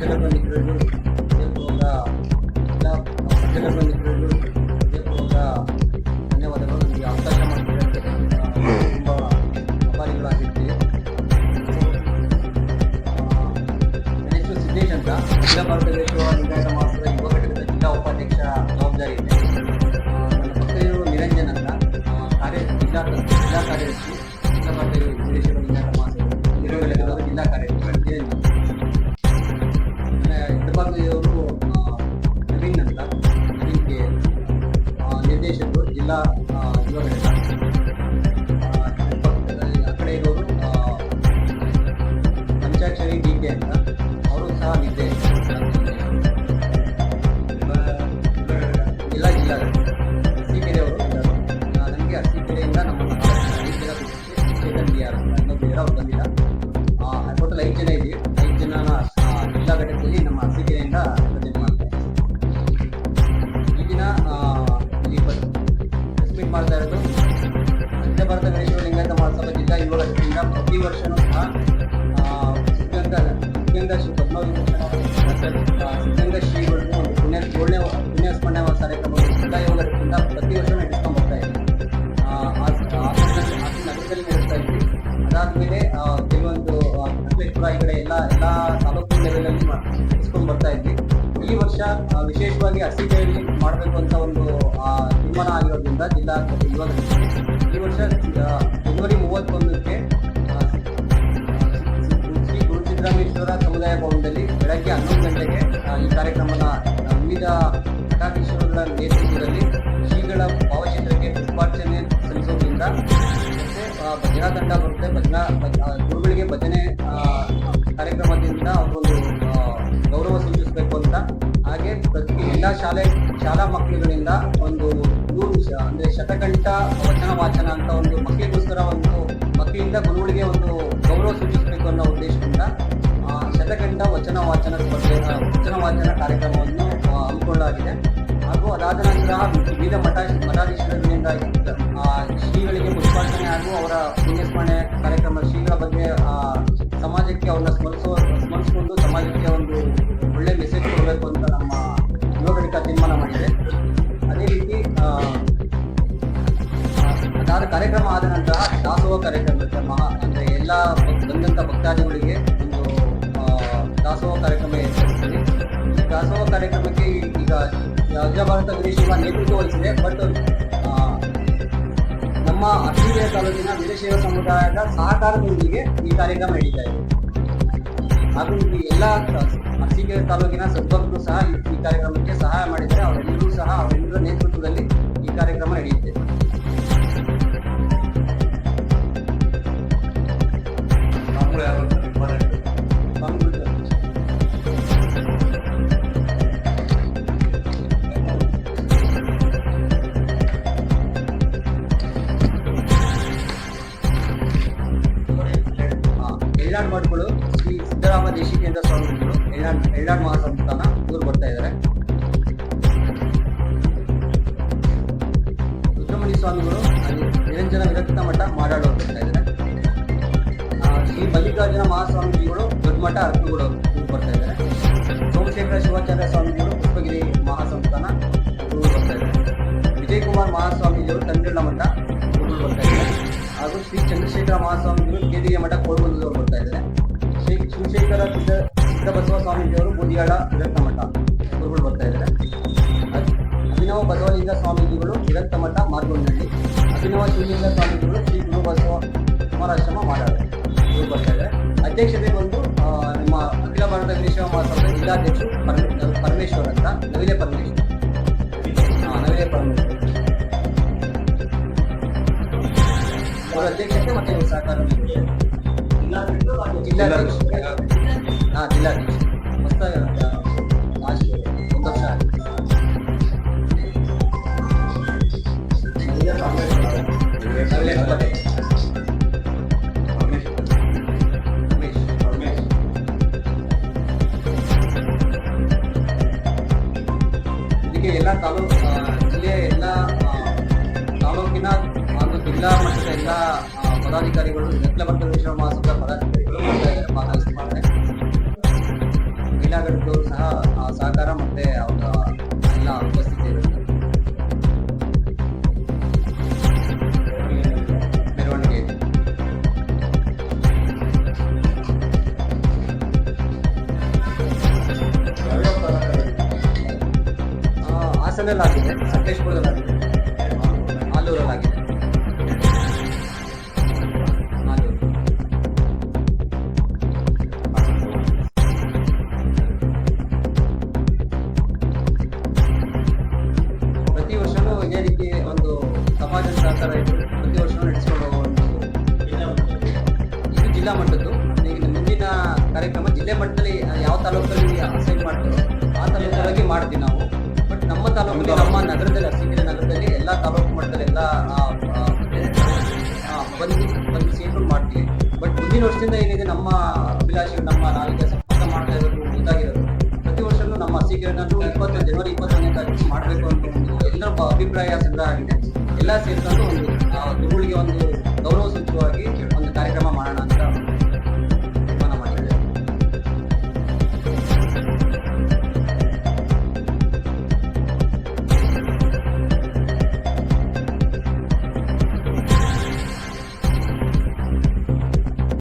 ಪತ್ರಿಕಾ ಮಿತ್ರರು ಹೃದಯಪೂರ್ವಕ ಎಲ್ಲ ಪತ್ರಿಕಾ ಮಿತ್ರರು ಹೃದಯಪೂರ್ವಕ ಧನ್ಯವಾದಗಳು. ನಮಗೆ ಅವಕಾಶ ಮಾಡಿದ್ದಕ್ಕೆ ತುಂಬ ಆಭಾರಿಗಳಾಗಿರ್ತೀವಿ. ನನ್ನ ಹೆಸರು ಸಿದ್ದೇಶ್ ಅಂತ, ಅಖಿಲ ಭಾರತ ವಿಶ್ವ ಲಿಂಗಾಯತ ಮಹಾಸಭಾ ಯುವ ಘಟಕದ ಜಿಲ್ಲಾ ಉಪಾಧ್ಯಕ್ಷ ಜವಾಬ್ದಾರಿ ಇದೆ. ನನ್ನ ಪಕ್ಕ ಇರುವ ನಿರಂಜನ್ ಅಂತ, ಜಿಲ್ಲಾ ಕಾರ್ಯದರ್ಶಿ, ಅಖಿಲ ಭಾರತ ವಿಶ್ವ ಲಿಂಗಾಯತ ಮಹಾಸಭಾ ಯುವ ಘಟಕದ ಜಿಲ್ಲಾ ಕಾರ್ಯದರ್ಶಿ. ಎಡಭಾಗದವರು ನವೀನ್ ಅಂತ, ನವೀನ್ಗೆ ನಿರ್ದೇಶಕರು ಜಿಲ್ಲಾ ಯುವ ಘಟಕ. ಆ ಕಡೆ ಇರೋರು ಪಂಚಾಕ್ಷರಿ ಡಿ.ಕೆ ಅಂತ, ಅವರು ಸಹ ನಿರ್ದೇಶಕರು ಎಲ್ಲ ಜಿಲ್ಲಾ ಅರಸೀಕೆರೆ ಅವರು. ನನಗೆ ಅರಸೀಕೆರೆಯಿಂದ ನಮ್ಮ ಚೇತನ್ ಬಿ.ಆರ್ ಅಂತ ಇನ್ನೊಬ್ಬ ಅವ್ರು ಬಂದಿಲ್ಲ. ಟೋಟಲ್ 5 ಜನ ಇದ್ದೀವಿ. 5 ಜನ ಜಿಲ್ಲಾ ಘಟಕದಲ್ಲಿ ನಮ್ಮ ಅರಸೀಕೆರೆಯಿಂದ ಪ್ರೆಸೆಂಟ್ ಮಾಡ್ತಾರೆ. ಈ ದಿನ ಇಲ್ಲಿ ಪ್ರೆಸ್ಮೀಟ್ ಮಾಡ್ತಾ ಇರೋದು ಅಖಿಲ ಭಾರತ ವಿಶ್ವ ಲಿಂಗಾಯತ ಮಹಾಸಭಾ ಜಿಲ್ಲಾ ಯುವ ಘಟಕದಿಂದ ಪ್ರತಿ ವರ್ಷವೂ ಸಹ ಸಿದ್ಧಗಂಗಾ ಶ್ರೀ ಸಿದ್ಧಗಂಗಾ ಶ್ರೀಗಳಿಗೂ ಒಂದು ಪುಣ್ಯ ಸ್ಮರಣೆ ಕಾರ್ಯಕ್ರಮ ಜಿಲ್ಲಾ ಯುವ ಘಟಕದಿಂದ ಪ್ರತಿ ವರ್ಷವೂ ನಡೆಸ್ಕೊಂಡು ಬರ್ತಾ ಇದ್ದೀವಿ. ನಗರದಲ್ಲಿ ನಡೆಸ್ತಾ ಇದ್ವಿ. ಅದಾದಮೇಲೆ ಕೆಲವೊಂದು ಅಂಕಲೇಶ್ವರ ಈ ಕಡೆ ಎಲ್ಲ ತಾಲೂಕು ಲೆವೆಲಲ್ಲಿ ನಡೆಸ್ಕೊಂಡು ಬರ್ತಾ ಇದ್ವಿ. ಈ ವರ್ಷ ವಿಶೇಷವಾಗಿ ಅರಸೀಕೆರೆಯಲ್ಲಿ ಮಾಡಬೇಕು ಅಂತ ಒಂದು ತೀರ್ಮಾನ ಆಗಿರೋದ್ರಿಂದ ಜಿಲ್ಲಾ ಯುವ ಘಟಕ ಈ ವರ್ಷ ಜನವರಿ 31ಕ್ಕೆ ಶ್ರೀ ಗುರು ಸಿದ್ದರಾಮೇಶ್ವರ ಸಮುದಾಯ ಭವನದಲ್ಲಿ ಬೆಳಗ್ಗೆ 11 ಗಂಟೆಗೆ ಈ ಕಾರ್ಯಕ್ರಮದ ವಿವಿಧ ಮಠಾಧೀಶರುಗಳ ನೇತೃತ್ವದಲ್ಲಿ ಶ್ರೀಗಳ ಭಾವಚಿತ್ರಕ್ಕೆ ಪುಷ್ಪಾರ್ಚನೆ ಸಲ್ಲಿಸೋದ್ರಿಂದ ಮತ್ತೆ ಭಜನಾ ತಂಡ ಬರುತ್ತೆ. ಗುರುಗಳಿಗೆ ಭಜನೆ ಕಾರ್ಯಕ್ರಮದಿಂದ ಅವರೊಂದು ಗೌರವ ಸೂಚಿಸಬೇಕು ಅಂತ, ಹಾಗೆ ಪ್ರತಿ ಎಲ್ಲ ಶಾಲಾ ಮಕ್ಕಳುಗಳಿಂದ ಒಂದು ಅಂದರೆ ಶತಕಂಠ ವಚನ ವಾಚನ ಅಂತ ಒಂದು ಮಕ್ಕಳಿಗೋಸ್ಕರ ಮಕ್ಕಳಿಂದ ಗುರುಗಳಿಗೆ ಒಂದು ಗೌರವ ಸೂಚಿಸಬೇಕು ಅನ್ನೋ ಉದ್ದೇಶದಿಂದ ಶತಕಂಠ ವಚನ ವಾಚನ ಕಾರ್ಯಕ್ರಮವನ್ನು ಹಮ್ಮಿಕೊಳ್ಳಲಾಗಿದೆ. ಹಾಗೂ ಅದಾದ ನಂತರ ವಿವಿಧ ಮಠಾಧೀಶರಿಂದ ಶ್ರೀಗಳಿಗೆ ಪುಷ್ಪಾರ್ಚನೆ ಹಾಗೂ ಅವರ ಪುಣ್ಯಸ್ಮರಣೆ ಕಾರ್ಯಕ್ರಮ, ಶ್ರೀಗಳ ಬಗ್ಗೆ ಸಮಾಜಕ್ಕೆ ಅವ್ರನ್ನ ಸ್ಮರಿಸಿಕೊಂಡು ಸಮಾಜಕ್ಕೆ ಒಂದು ಒಳ್ಳೆ ಮೆಸೇಜ್ ಕೊಡಬೇಕು ಅಂತ ನಮ್ಮ ಯುವ ಘಟಕ ತೀರ್ಮಾನ ಮಾಡಿದೆ. ಅದೇ ರೀತಿ ಅದಾದ ಕಾರ್ಯಕ್ರಮ ಆದ ನಂತರ ದಾಸೋಹ ಕಾರ್ಯಕ್ರಮ ಅಂದರೆ ಎಲ್ಲ ಬಂದಂಥ ಭಕ್ತಾದಿಗಳಿಗೆ ಒಂದು ದಾಸೋಹ ಕಾರ್ಯಕ್ರಮ ಏರ್ಪಡಿಸ್ತೀವಿ. ಈ ದಾಸೋಹ ಕಾರ್ಯಕ್ರಮಕ್ಕೆ ಈಗ ಅಖಿಲ ಭಾರತ ವೀರಶೈವ ನೇತೃತ್ವ ವಹಿಸಿದೆ. ಬಟ್ ನಮ್ಮ ಅರಸೀಕೆರೆ ತಾಲೂಕಿನ ವೀರಶೈವ ಸಮುದಾಯದ ಸಹಕಾರದೊಂದಿಗೆ ಈ ಕಾರ್ಯಕ್ರಮ ನಡೀತಾ ಇದೆ. ಹಾಗೂ ಎಲ್ಲ ಅರಸೀಕೆರೆ ತಾಲೂಕಿನ ಸದ್ಭಕ್ತರು ಸಹ ಈ ಕಾರ್ಯಕ್ರಮಕ್ಕೆ ಸಹಾಯ ಮಾಡಿದ್ದಾರೆ. ಅವರೆಲ್ಲರ ನೇತೃತ್ವದಲ್ಲಿ ಈ ಕಾರ್ಯಕ್ರಮ ನಡೆಯುತ್ತೆ. ಎಳ್ಳಾಡ್ ಮಠಗಳು ಶ್ರೀ ಸಿದ್ದರಾಮ ದೇಶಿಕೇಂದ್ರ ಸ್ವಾಮಿಗಳು ಎಳ್ಳಾಡ್ ಮಹಾಸಂಸ್ಥಾನ ಇವರು ಬರ್ತಾ ಇದ್ದಾರೆ. ರುದ್ರಮುನಿ ಸ್ವಾಮಿಗಳು ನಿರಂಜನ ವಿರಕ್ತ ಮಠ ಮಾಡಾಡು ಬರ್ತಾ ಇದ್ದಾರೆ. ಶ್ರೀ ಮಲ್ಲಿಕಾರ್ಜುನ ಮಹಾಸ್ವಾಮೀಜಿಗಳು ದೊಡ್ಡ ಮಠ ಅರ್ಕುಗೂಡು ಇವರು ಬರ್ತಾ ಇದ್ದಾರೆ. ಸೋಮಶೇಖರ ಶಿವಾಚಾರ್ಯ ಸ್ವಾಮೀಜಿಗಳು ಪುಷ್ಪಗಿರಿ ಮಹಾಸಂಸ್ಥಾನ ಇವರು ಬರ್ತಾ ಇದ್ದಾರೆ. ವಿಜಯಕುಮಾರ್ ಮಹಾಸ್ವಾಮೀಜಿಗಳು ತಂಡ್ರಿಳ್ಳ ಮಠ ಇವರು ಬರ್ತಾ ಇದ್ದಾರೆ. ಹಾಗೂ ಶ್ರೀ ಚಂದ್ರಶೇಖರ ಮಹಾಸ್ವಾಮೀಜಿಗಳು ಕೇದಿಗೆ ಮಠ ಕೋರಮಂಗಲದವರು ಬರ್ತಾ ಇದ್ದಾರೆ. ಶ್ರೀ ಶಿವಶೇಖರ ಸಿದ್ದಬಸವ ಸ್ವಾಮೀಜಿಯವರು ಬೂದಿಯಾಡ ವಿರಕ್ತ ಮಠ ಇವರು ಬರ್ತಾ ಇದ್ದಾರೆ. ಅಭಿನವ ಬಸವಲಿಂಗ ಸ್ವಾಮೀಜಿಗಳು ವಿರಕ್ತ ಮಠ ಮಾರ್ಗೋನಹಳ್ಳಿ. ಅಭಿನವ ಶಿವಲಿಂಗ ಸ್ವಾಮೀಜಿಗಳು ಶ್ರೀ ಗುರು ಬಸವ ಕುಮಾರಾಶ್ರಮ ಮಾಡಾಡು ಇವರು ಬರ್ತಾ ಇದ್ದಾರೆ. ಅಧ್ಯಕ್ಷತೆ ಬಂದು ನಮ್ಮ ಅಖಿಲ ಭಾರತ ವೀರಶೈವ ಮಹಾಸಭಾ ಜಿಲ್ಲಾಧ್ಯಕ್ಷರು ಪರಮೇಶ್ವರ್ ಅಂತ, ನವಿಲೆ ಪರಮೇಶ್ವರ್ ಅವರ ಅಧ್ಯಕ್ಷತೆ ಮತ್ತೆ ಸಹಕಾರ ಜಿಲ್ಲಾಧ್ಯಕ್ಷ ಹೊಸ ಒಂದು ವರ್ಷ ಇದಕ್ಕೆ ಎಲ್ಲ ಜಿಲ್ಲೆಯ ಎಲ್ಲ ತಾಲೂಕಿನ ಹಾಗೂ ಜಿಲ್ಲಾ ಮಟ್ಟದ ಎಲ್ಲ ಪದಾಧಿಕಾರಿಗಳು ಅಖಿಲ ಭಾರತ ವಿಶ್ವ ಮಹಾಸಭಾ ಪದಾಧಿಕಾರಿಗಳು ಮಹಿಳಾಗಳಿಗೂ ಸಹ ಸಹಕಾರ ಮತ್ತೆ ಅವರ ಎಲ್ಲ ಉಪಸ್ಥಿತಿ ಇರುತ್ತೆ. ಮೆರವಣಿಗೆ ಇದೆ. ಹಾಸನಲ್ಲಾಗಿದೆ, ಸಕಲೇಶ್ಪುರದಲ್ಲಾಗಿದೆ, ಆಲೂರಲ್ಲಾಗಿದೆ. ಆಲೂರು. ಪ್ರತಿ ವರ್ಷನೂ ಇದೇ ರೀತಿ ಒಂದು ಸಮಾಜದ ಸಹಕಾರ ಇದ್ದು ಪ್ರತಿ ವರ್ಷನೂ ನಡೆಸಿಕೊಂಡು ಹೋಗುವ ಇದು ಜಿಲ್ಲಾ ಮಟ್ಟದ್ದು. ಈಗ ಮುಂದಿನ ಕಾರ್ಯಕ್ರಮ ಜಿಲ್ಲೆ ಮಟ್ಟದಲ್ಲಿ ಯಾವ ತಾಲೂಕಲ್ಲಿ ಅಸೈನ್ ಮಾಡ್ತಾರೋ ಆ ತಾಲೂಕಲ್ಲಿ ಮಾಡ್ತೀವಿ ನಾವು. ಬಟ್ ನಮ್ಮ ತಾಲೂಕಲ್ಲಿ, ನಮ್ಮ ನಗರದಲ್ಲಿ, ಅರಸೀಕೆರೆ ನಗರದಲ್ಲಿ ಎಲ್ಲ ತಾಲೂಕು ಮಟ್ಟದಲ್ಲಿ ಎಲ್ಲ ಬಂದು ಸೇರ್ಕೊಂಡು ಮಾಡ್ತೀವಿ. ಬಟ್ ಮುಂದಿನ ವರ್ಷದಿಂದ ಏನಿದೆ ನಮ್ಮ ಅಭಿಲಾಷೆಗಳು, ನಮ್ಮ ನಾವೀಗ ಸಂಪರ್ಕ ಮಾಡ್ತಾ ಇರೋದು ಗೊತ್ತಾಗಿರೋದು, ಪ್ರತಿ ವರ್ಷನೂ ನಮ್ಮ ಅರಸೀಕೆರೆನಲ್ಲೂ ಜನವರಿ 21ನೇ ತಾರೀಕು ಮಾಡಬೇಕು ಅಂತ ಒಂದು ಎಲ್ಲರ ಅಭಿಪ್ರಾಯ ಸಂಗ್ರಹ ಆಗಿದೆ. ಎಲ್ಲ ಸೇರ್ಕೊಂಡು ಒಂದು ಗುರುಗಳಿಗೆ ಒಂದು ಗೌರವ ಸೂಚಕವಾಗಿ ಒಂದು ಕಾರ್ಯಕ್ರಮ ಮಾಡೋಣ.